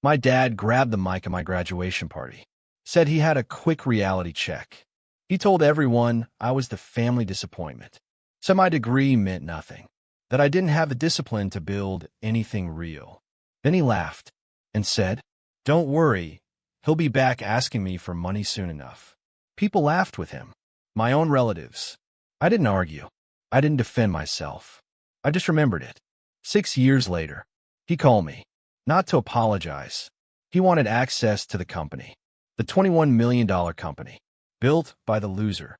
My dad grabbed the mic at my graduation party, said he had a quick reality check. He told everyone I was the family disappointment, said my degree meant nothing, that I didn't have the discipline to build anything real. Then he laughed and said, "Don't worry, he'll be back asking me for money soon enough." People laughed with him, my own relatives. I didn't argue. I didn't defend myself. I just remembered it. 6 years later, he called me, not to apologize. He wanted access to the company, the $21 million company, built by the loser.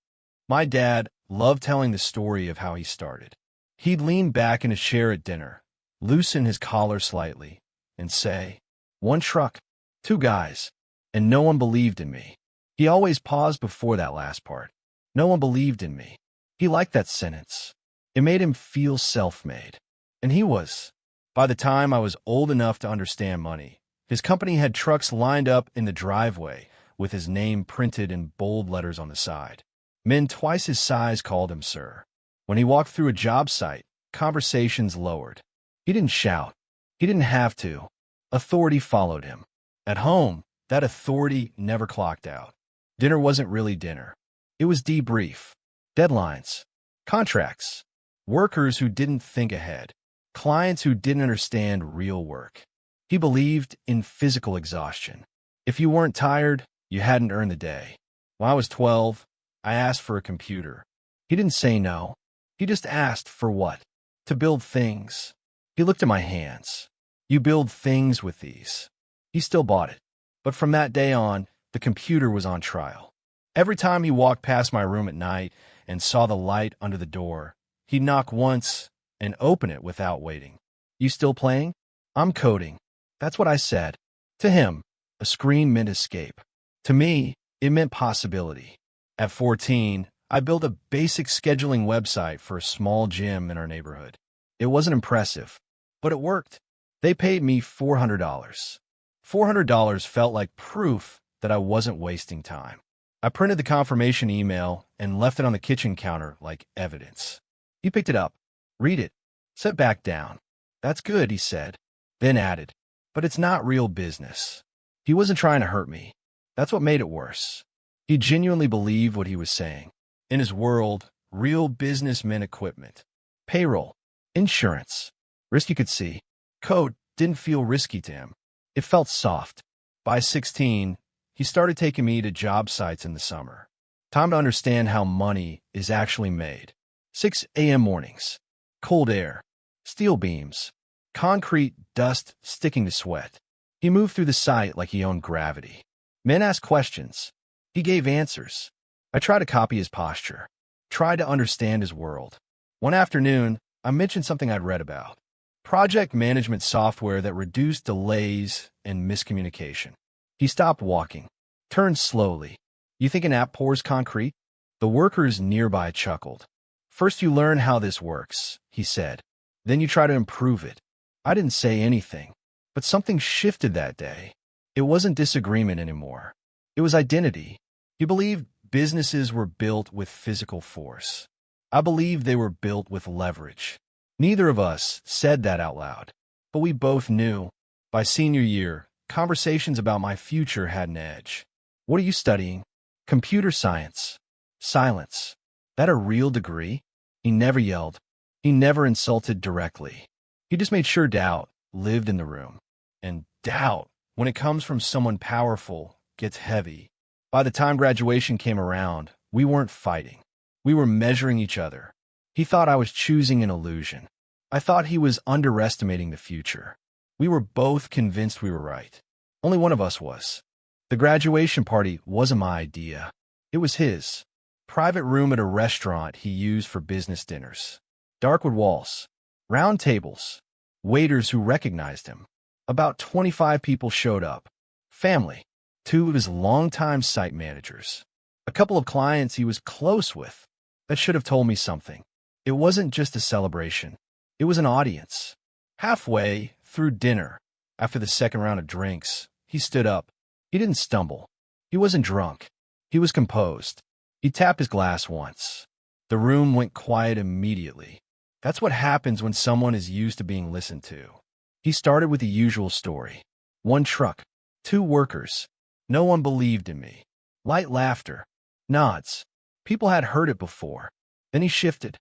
My dad loved telling the story of how he started. He'd lean back in his chair at dinner, loosen his collar slightly, and say, "One truck, two guys," and no one believed in me. He always paused before that last part. No one believed in me. He liked that sentence. It made him feel self-made. And he was. By the time I was old enough to understand money, his company had trucks lined up in the driveway with his name printed in bold letters on the side. Men twice his size called him sir. When he walked through a job site, conversations lowered. He didn't shout. He didn't have to. Authority followed him. At home, that authority never clocked out. Dinner wasn't really dinner. It was debrief. Deadlines. Contracts. Workers who didn't think ahead. Clients who didn't understand real work. He believed in physical exhaustion. If you weren't tired, you hadn't earned the day. When I was 12, I asked for a computer. He didn't say no. He just asked for what? To build things. He looked at my hands. "You build things with these." He still bought it. But from that day on, the computer was on trial. Every time he walked past my room at night and saw the light under the door, he'd knock once and open it without waiting. "You still playing?" "I'm coding." That's what I said. To him, a screen meant escape. To me, it meant possibility. At 14, I built a basic scheduling website for a small gym in our neighborhood. It wasn't impressive, but it worked. They paid me $400. $400 felt like proof that I wasn't wasting time. I printed the confirmation email and left it on the kitchen counter like evidence. He picked it up. "Read it. Set back down." "That's good," he said, then added, "But it's not real business." He wasn't trying to hurt me. That's what made it worse. He genuinely believed what he was saying. In his world, real business meant equipment, payroll, insurance, risk you could see. Code didn't feel risky to him. It felt soft. By 16, he started taking me to job sites in the summer. Time to understand how money is actually made. 6 a.m. mornings, cold air, steel beams, concrete dust sticking to sweat. He moved through the site like he owned gravity. Men asked questions. He gave answers. I tried to copy his posture, tried to understand his world. One afternoon, I mentioned something I'd read about. Project management software that reduced delays and miscommunication. He stopped walking, turned slowly. "You think an app pours concrete?" The workers nearby chuckled. "First you learn how this works," he said. "Then you try to improve it." I didn't say anything, but something shifted that day. It wasn't disagreement anymore. It was identity. He believed businesses were built with physical force. I believed they were built with leverage. Neither of us said that out loud, but we both knew. By senior year, conversations about my future had an edge. "What are you studying?" "Computer science." Silence. "That a real degree?" He never yelled. He never insulted directly. He just made sure doubt lived in the room. And doubt, when it comes from someone powerful, gets heavy. By the time graduation came around, we weren't fighting. We were measuring each other. He thought I was choosing an illusion. I thought he was underestimating the future. We were both convinced we were right. Only one of us was. The graduation party wasn't my idea. It was his. Private room at a restaurant he used for business dinners. Dark wood walls. Round tables. Waiters who recognized him. About 25 people showed up. Family. 2 of his longtime site managers. A couple of clients he was close with. That should have told me something. It wasn't just a celebration. It was an audience. Halfway through dinner, after the second round of drinks, he stood up. He didn't stumble. He wasn't drunk. He was composed. He tapped his glass once. The room went quiet immediately. That's what happens when someone is used to being listened to. He started with the usual story. One truck. Two workers. No one believed in me. Light laughter. Nods. People had heard it before. Then he shifted.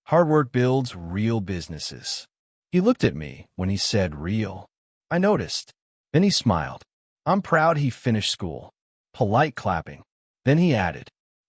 Hard work builds real businesses. He looked at me when he said real. I noticed. Then he smiled. I'm proud he finished school. Polite clapping. Then he added,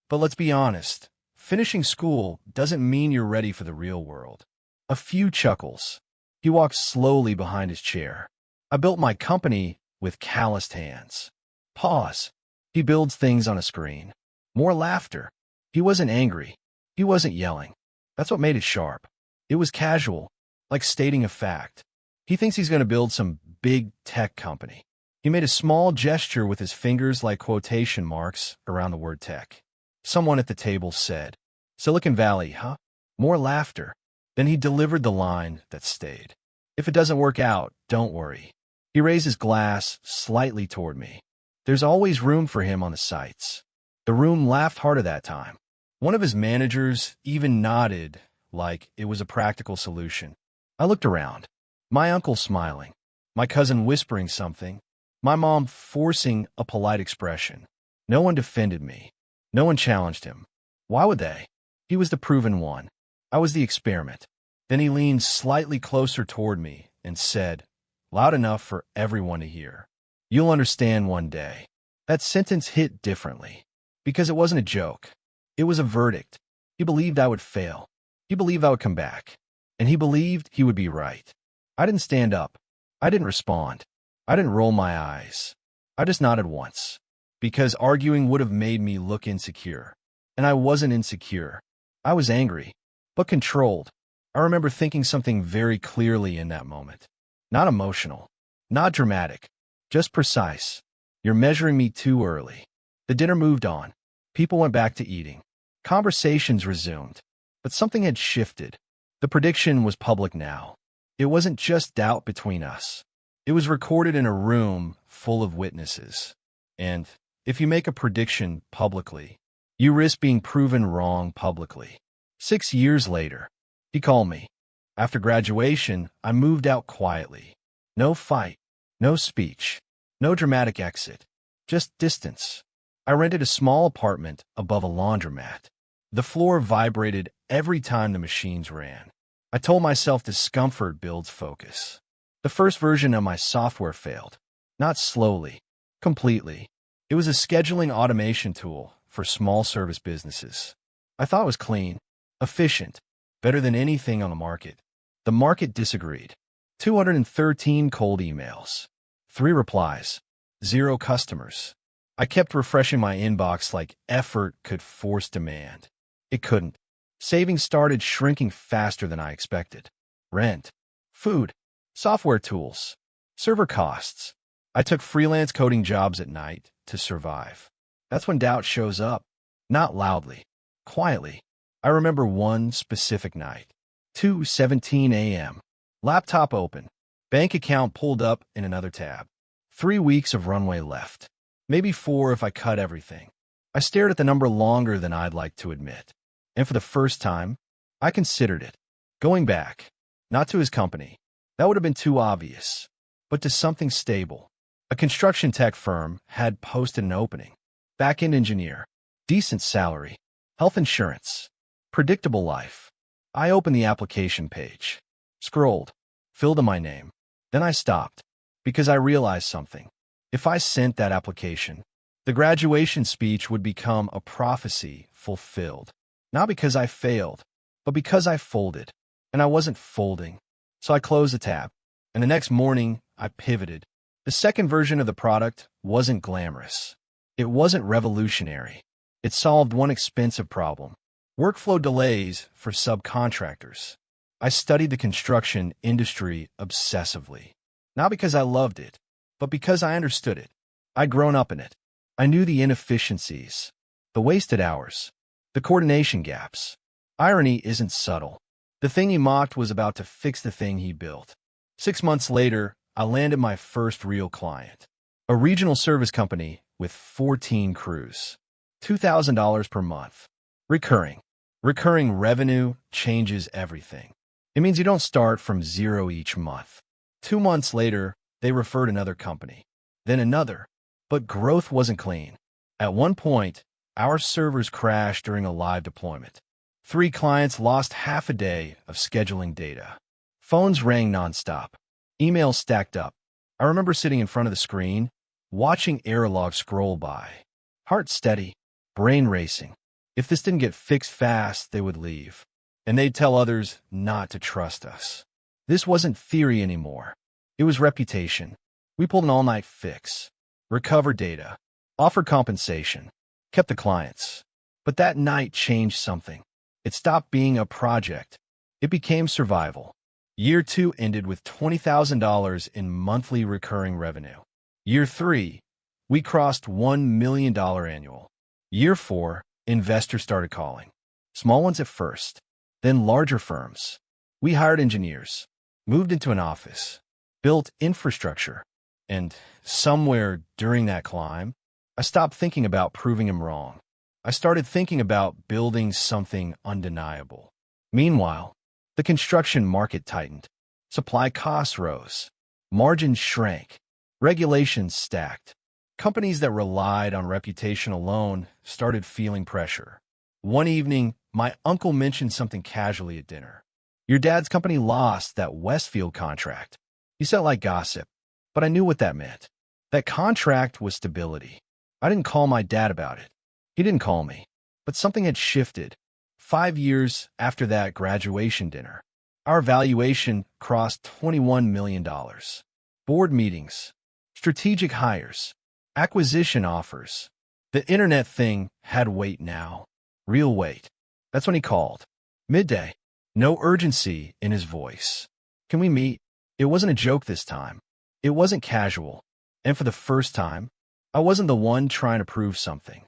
but let's be honest, finishing school doesn't mean you're ready for the real world. A few chuckles. He walked slowly behind his chair. I built my company with calloused hands. Pause. He builds things on a screen. More laughter. He wasn't angry. He wasn't yelling. That's what made it sharp. It was casual, like stating a fact. He thinks he's going to build some big tech company. He made a small gesture with his fingers like quotation marks around the word tech. Someone at the table said, Silicon Valley, huh? More laughter. Then he delivered the line that stayed. If it doesn't work out, don't worry. He raised his glass slightly toward me. There's always room for him on the sites. The room laughed harder that time. One of his managers even nodded like it was a practical solution. I looked around. My uncle smiling. My cousin whispering something. My mom forcing a polite expression. No one defended me. No one challenged him. Why would they? He was the proven one. I was the experiment. Then he leaned slightly closer toward me and said, loud enough for everyone to hear, you'll understand one day. That sentence hit differently, because it wasn't a joke. It was a verdict. He believed I would fail. He believed I would come back. And he believed he would be right. I didn't stand up. I didn't respond. I didn't roll my eyes. I just nodded once, because arguing would have made me look insecure. And I wasn't insecure. I was angry, but controlled. I remember thinking something very clearly in that moment. Not emotional, not dramatic, just precise. You're measuring me too early. The dinner moved on. People went back to eating. Conversations resumed. But something had shifted. The prediction was public now. It wasn't just doubt between us. It was recorded in a room full of witnesses. And if you make a prediction publicly, you risk being proven wrong publicly. 6 years later, he called me. After graduation, I moved out quietly. No fight, no speech, no dramatic exit, just distance. I rented a small apartment above a laundromat. The floor vibrated every time the machines ran. I told myself discomfort builds focus. The first version of my software failed. Not slowly, completely. It was a scheduling automation tool for small service businesses. I thought it was clean, efficient, better than anything on the market. The market disagreed. 213 cold emails. 3 replies. 0 customers. I kept refreshing my inbox like effort could force demand. It couldn't. Savings started shrinking faster than I expected. Rent, food, software tools, server costs. I took freelance coding jobs at night to survive. That's when doubt shows up. Not loudly, quietly. I remember one specific night. 2:17 a.m. Laptop open. Bank account pulled up in another tab. 3 weeks of runway left. Maybe 4 if I cut everything. I stared at the number longer than I'd like to admit. And for the first time, I considered it. Going back. Not to his company. That would have been too obvious. But to something stable. A construction tech firm had posted an opening. Back-end engineer. Decent salary. Health insurance. Predictable life. I opened the application page. Scrolled. Filled in my name. Then I stopped. Because I realized something. If I sent that application, the graduation speech would become a prophecy fulfilled. Not because I failed, but because I folded. And I wasn't folding. So I closed the tab. And the next morning, I pivoted. The second version of the product wasn't glamorous. It wasn't revolutionary. It solved one expensive problem. Workflow delays for subcontractors. I studied the construction industry obsessively. Not because I loved it, but because I understood it. I'd grown up in it. I knew the inefficiencies, the wasted hours, the coordination gaps. Irony isn't subtle. The thing he mocked was about to fix the thing he built. 6 months later, I landed my first real client. A regional service company with 14 crews. $2,000 per month. Recurring. Recurring revenue changes everything. It means you don't start from 0 each month. 2 months later, they referred another company. then another. But growth wasn't clean. At one point, our servers crashed during a live deployment. 3 clients lost half a day of scheduling data. Phones rang nonstop. Emails stacked up. I remember sitting in front of the screen, watching error logs scroll by. Heart steady, brain racing. If this didn't get fixed fast, they would leave. And they'd tell others not to trust us. This wasn't theory anymore. It was reputation. We pulled an all-night fix, recovered data, offered compensation, kept the clients. But that night changed something. It stopped being a project. It became survival. Year 2 ended with $20,000 in monthly recurring revenue. Year 3, we crossed $1 million annual. Year 4, investors started calling. Small ones at first, then larger firms. We hired engineers, moved into an office, built infrastructure, and somewhere during that climb, I stopped thinking about proving him wrong. I started thinking about building something undeniable. Meanwhile, the construction market tightened. Supply costs rose. Margins shrank. Regulations stacked. Companies that relied on reputation alone started feeling pressure. One evening, my uncle mentioned something casually at dinner. Your dad's company lost that Westfield contract. He said it like gossip, but I knew what that meant. That contract was stability. I didn't call my dad about it. He didn't call me. But something had shifted. 5 years after that graduation dinner, our valuation crossed $21 million. Board meetings, strategic hires, acquisition offers. The internet thing had weight now. Real weight. That's when he called. Midday. No urgency in his voice. Can we meet? It wasn't a joke this time. It wasn't casual. And for the first time, I wasn't the one trying to prove something.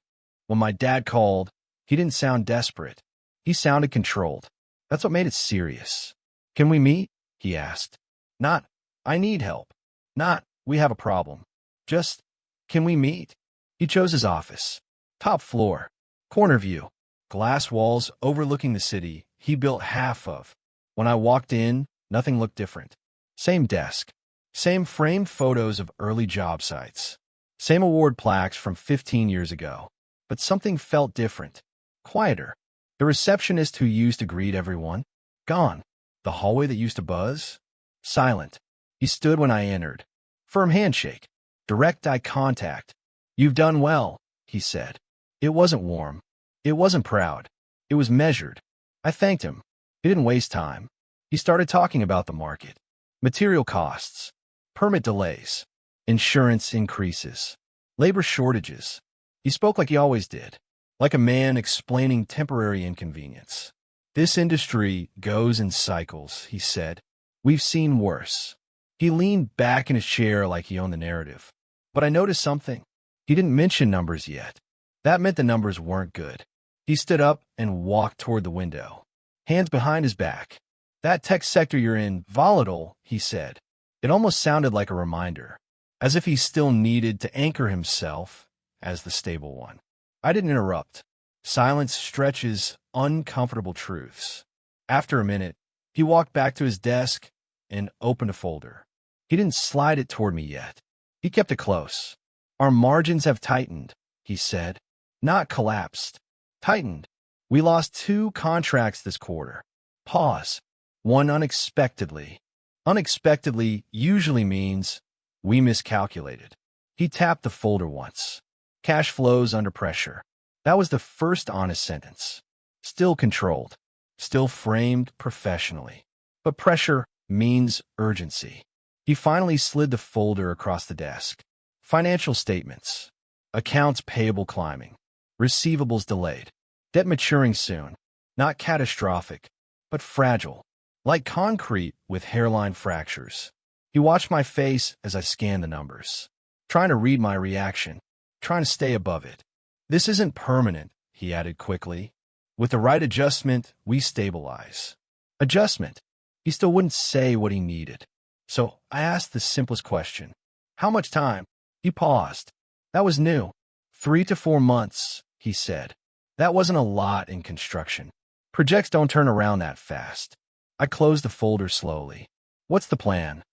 When my dad called, he didn't sound desperate. He sounded controlled. That's what made it serious. Can we meet? He asked. Not, I need help. Not, we have a problem. Just, can we meet? He chose his office. Top floor. Corner view. Glass walls overlooking the city he built half of. When I walked in, nothing looked different. Same desk. Same framed photos of early job sites. Same award plaques from 15 years ago. But something felt different. Quieter. The receptionist who used to greet everyone? Gone. The hallway that used to buzz? Silent. He stood when I entered. Firm handshake. Direct eye contact. You've done well, he said. It wasn't warm. It wasn't proud. It was measured. I thanked him. He didn't waste time. He started talking about the market. Material costs. Permit delays. Insurance increases. Labor shortages. He spoke like he always did. Like a man explaining temporary inconvenience. This industry goes in cycles, he said. We've seen worse. He leaned back in his chair like he owned the narrative. But I noticed something. He didn't mention numbers yet. That meant the numbers weren't good. He stood up and walked toward the window. Hands behind his back. That tech sector you're in, volatile, he said. It almost sounded like a reminder. As if he still needed to anchor himself as the stable one. I didn't interrupt. Silence stretches uncomfortable truths. After a minute, he walked back to his desk and opened a folder. He didn't slide it toward me yet. He kept it close. Our margins have tightened, he said. Not collapsed. Tightened. We lost 2 contracts this quarter. Pause. One unexpectedly. Unexpectedly usually means we miscalculated. He tapped the folder once. Cash flows under pressure. That was the first honest sentence. Still controlled. Still framed professionally. But pressure means urgency. He finally slid the folder across the desk. Financial statements. Accounts payable climbing. Receivables delayed. Debt maturing soon. Not catastrophic, but fragile. Like concrete with hairline fractures. He watched my face as I scanned the numbers. Trying to read my reaction. Trying to stay above it. This isn't permanent, he added quickly. With the right adjustment, we stabilize. Adjustment. He still wouldn't say what he needed. So I asked the simplest question. How much time? He paused. That was new. 3 to 4 months, he said. That wasn't a lot in construction. Projects don't turn around that fast. I closed the folder slowly. What's the plan?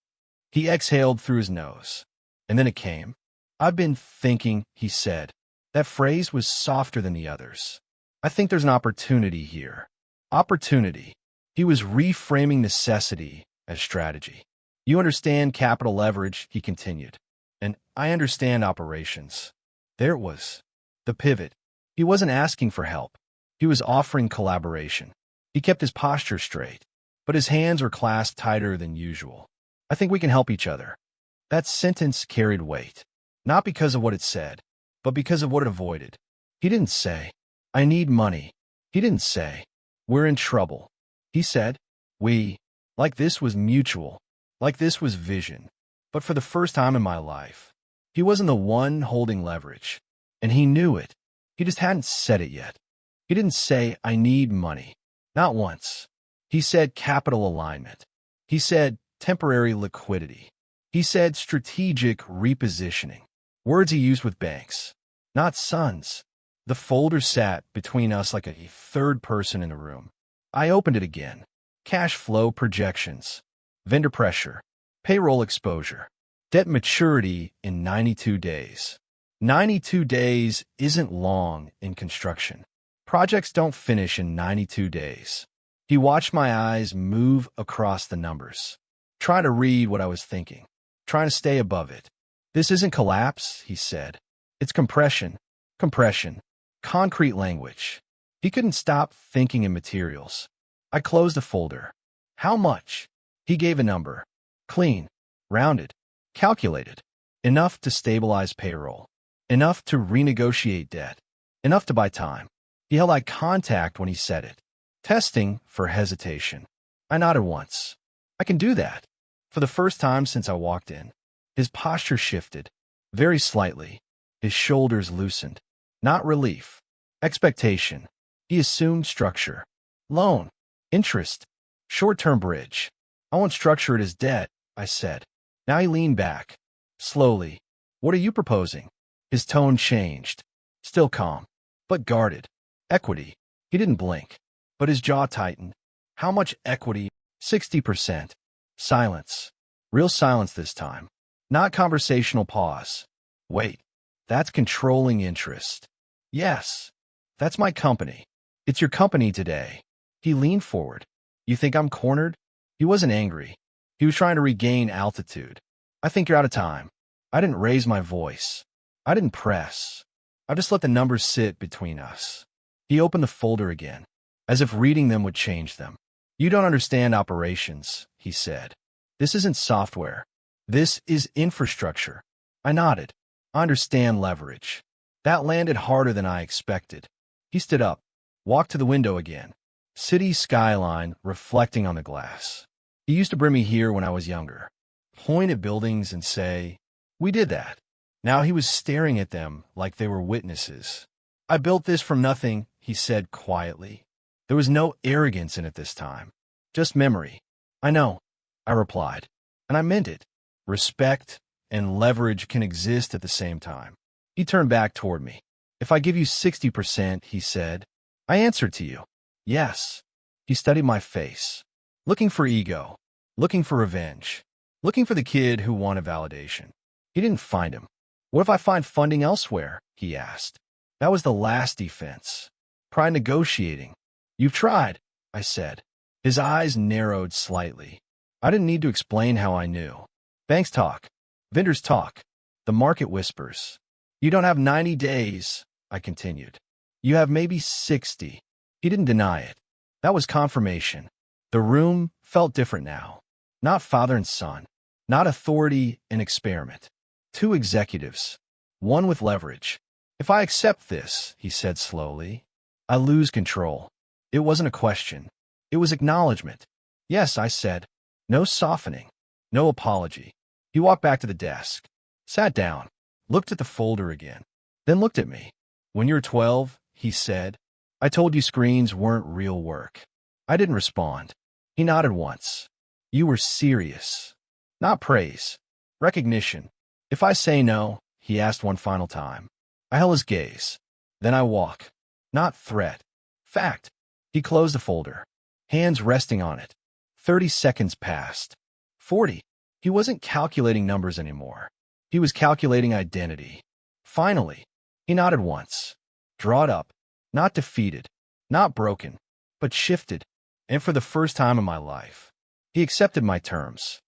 He exhaled through his nose. And then it came. "I've been thinking," he said. That phrase was softer than the others. "I think there's an opportunity here." Opportunity. He was reframing necessity as strategy. "You understand capital leverage," he continued. "And I understand operations." There it was. The pivot. He wasn't asking for help. He was offering collaboration. He kept his posture straight, but his hands were clasped tighter than usual. "I think we can help each other." That sentence carried weight, not because of what it said, but because of what it avoided. He didn't say, "I need money." He didn't say, "We're in trouble." He said, "We." Like this was mutual. Like this was vision. But for the first time in my life, he wasn't the one holding leverage. And he knew it. He just hadn't said it yet. He didn't say, "I need money." Not once. He said capital alignment. He said temporary liquidity. He said strategic repositioning. Words he used with banks, not sons. The folder sat between us like a third person in the room. I opened it again. Cash flow projections, vendor pressure, payroll exposure, debt maturity in 92 days. 92 days isn't long in construction. Projects don't finish in 92 days. He watched my eyes move across the numbers, trying to read what I was thinking, trying to stay above it. "This isn't collapse," he said. "It's compression, compression, concrete language." He couldn't stop thinking in materials. I closed the folder. "How much?" He gave a number. Clean, rounded, calculated. Enough to stabilize payroll. Enough to renegotiate debt. Enough to buy time. He held eye contact when he said it, testing for hesitation. I nodded once. "I can do that." For the first time since I walked in, his posture shifted, very slightly. His shoulders loosened. Not relief. Expectation. He assumed structure. Loan. Interest. Short-term bridge. "I won't structure it as debt," I said. Now he leaned back. Slowly. "What are you proposing?" His tone changed. Still calm, but guarded. "Equity." He didn't blink, but his jaw tightened. "How much equity?" 60%. Silence. Real silence this time. Not conversational pause. "Wait. That's controlling interest." "Yes. That's my company." "It's your company today." He leaned forward. "You think I'm cornered?" He wasn't angry. He was trying to regain altitude. "I think you're out of time." I didn't raise my voice. I didn't press. I just let the numbers sit between us. He opened the folder again, as if reading them would change them. "You don't understand operations," he said. "This isn't software. This is infrastructure." I nodded. "I understand leverage." That landed harder than I expected. He stood up, walked to the window again. City skyline reflecting on the glass. He used to bring me here when I was younger. Point at buildings and say, "We did that." Now he was staring at them like they were witnesses. "I built this from nothing," he said quietly. There was no arrogance in it this time, just memory. "I know," I replied, and I meant it. Respect and leverage can exist at the same time. He turned back toward me. "If I give you 60%, he said. I answered to you. "Yes." He studied my face, looking for ego, looking for revenge, looking for the kid who wanted validation. He didn't find him. "What if I find funding elsewhere?" he asked. That was the last defense. Pride negotiating. "You've tried," I said. His eyes narrowed slightly. I didn't need to explain how I knew. Banks talk. Vendors talk. The market whispers. "You don't have 90 days, I continued. "You have maybe 60. He didn't deny it. That was confirmation. The room felt different now. Not father and son. Not authority and experiment. Two executives. One with leverage. "If I accept this," he said slowly, "I lose control." It wasn't a question. It was acknowledgement. "Yes," I said. No softening. No apology. He walked back to the desk, sat down, looked at the folder again, then looked at me. "When you were 12, he said, I told you screens weren't real work." I didn't respond. He nodded once. "You were serious." Not praise. Recognition. "If I say no," he asked one final time. I held his gaze. "Then I walk." Not threat. Fact. He closed the folder, hands resting on it. 30 seconds passed. 40. He wasn't calculating numbers anymore. He was calculating identity. Finally, he nodded once, drawed up, not defeated, not broken, but shifted. And for the first time in my life, he accepted my terms.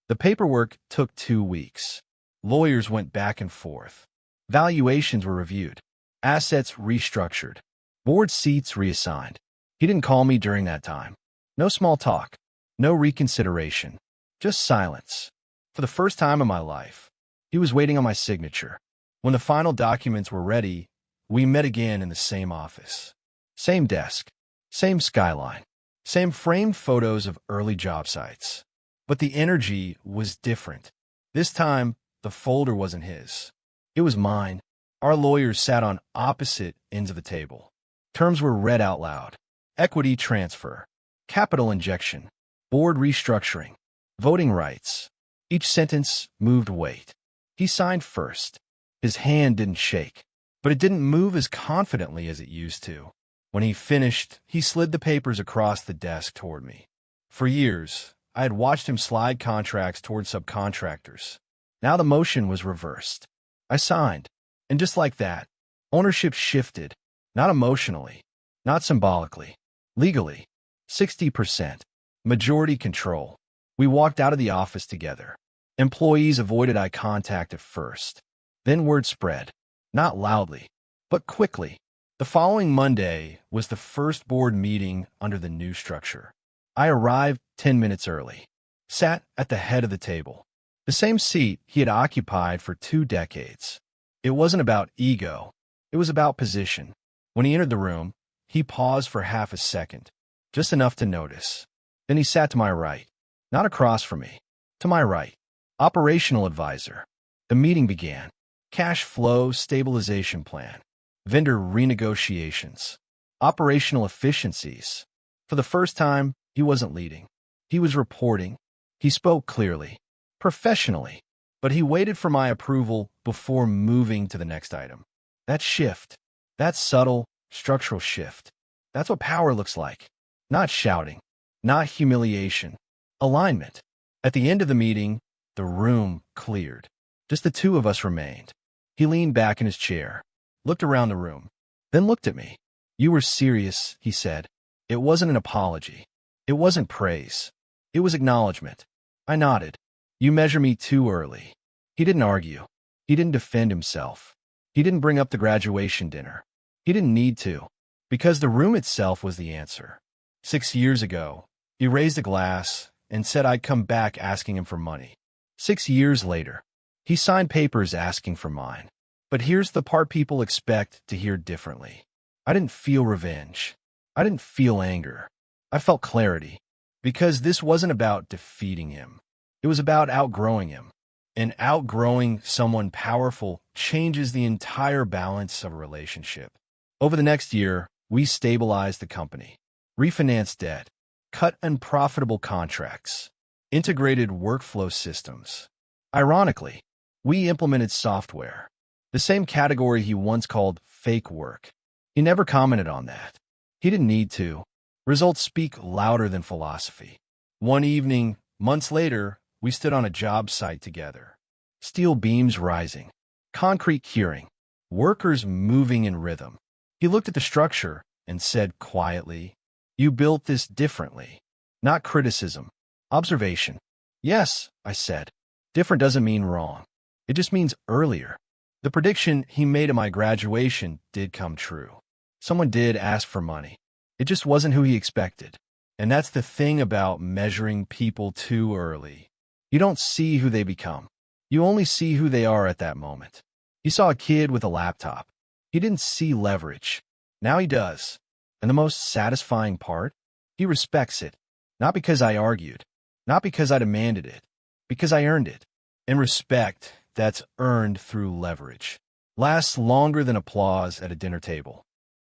The paperwork took 2 weeks. Lawyers went back and forth. Valuations were reviewed. Assets restructured. Board seats reassigned. He didn't call me during that time. No small talk. No reconsideration. Just silence. For the first time in my life, he was waiting on my signature. When the final documents were ready, we met again in the same office. Same desk. Same skyline. Same framed photos of early job sites. But the energy was different. This time, the folder wasn't his. It was mine. Our lawyers sat on opposite ends of the table. Terms were read out loud. Equity transfer. Capital injection. Board restructuring. Voting rights. Each sentence moved weight. He signed first. His hand didn't shake, but it didn't move as confidently as it used to. When he finished, he slid the papers across the desk toward me. For years, I had watched him slide contracts toward subcontractors. Now the motion was reversed. I signed, and just like that, ownership shifted, not emotionally, not symbolically, legally. 60%. Majority control. We walked out of the office together. Employees avoided eye contact at first. Then word spread, not loudly, but quickly. The following Monday was the first board meeting under the new structure. I arrived 10 minutes early, sat at the head of the table, the same seat he had occupied for 2 decades. It wasn't about ego. It was about position. When he entered the room, he paused for half a second, just enough to notice. Then he sat to my right, not across from me, to my right. Operational advisor. The meeting began. Cash flow stabilization plan. Vendor renegotiations. Operational efficiencies. For the first time, he wasn't leading. He was reporting. He spoke clearly, professionally, but he waited for my approval before moving to the next item. That shift, that subtle, structural shift, that's what power looks like. Not shouting, not humiliation, alignment. At the end of the meeting, the room cleared. Just the 2 of us remained. He leaned back in his chair, looked around the room, then looked at me. "You were serious," he said. It wasn't an apology. It wasn't praise. It was acknowledgement. I nodded. "You measure me too early." He didn't argue. He didn't defend himself. He didn't bring up the graduation dinner. He didn't need to, because the room itself was the answer. 6 years ago, he raised a glass and said I'd come back asking him for money. 6 years later, he signed papers asking for mine. But here's the part people expect to hear differently. I didn't feel revenge. I didn't feel anger. I felt clarity, because this wasn't about defeating him. It was about outgrowing him. And outgrowing someone powerful changes the entire balance of a relationship. Over the next year, we stabilized the company, refinanced debt, cut unprofitable contracts, integrated workflow systems. Ironically, we implemented software, the same category he once called fake work. He never commented on that. He didn't need to. Results speak louder than philosophy. One evening, months later, we stood on a job site together. Steel beams rising, concrete curing, workers moving in rhythm. He looked at the structure and said quietly, "You built this differently." Not criticism, observation. "Yes," I said. "Different doesn't mean wrong. It just means earlier." The prediction he made at my graduation did come true. Someone did ask for money. It just wasn't who he expected. And that's the thing about measuring people too early. You don't see who they become. You only see who they are at that moment. He saw a kid with a laptop. He didn't see leverage. Now he does. And the most satisfying part? He respects it. Not because I argued. Not because I demanded it. Because I earned it. And respect that's earned through leverage lasts longer than applause at a dinner table.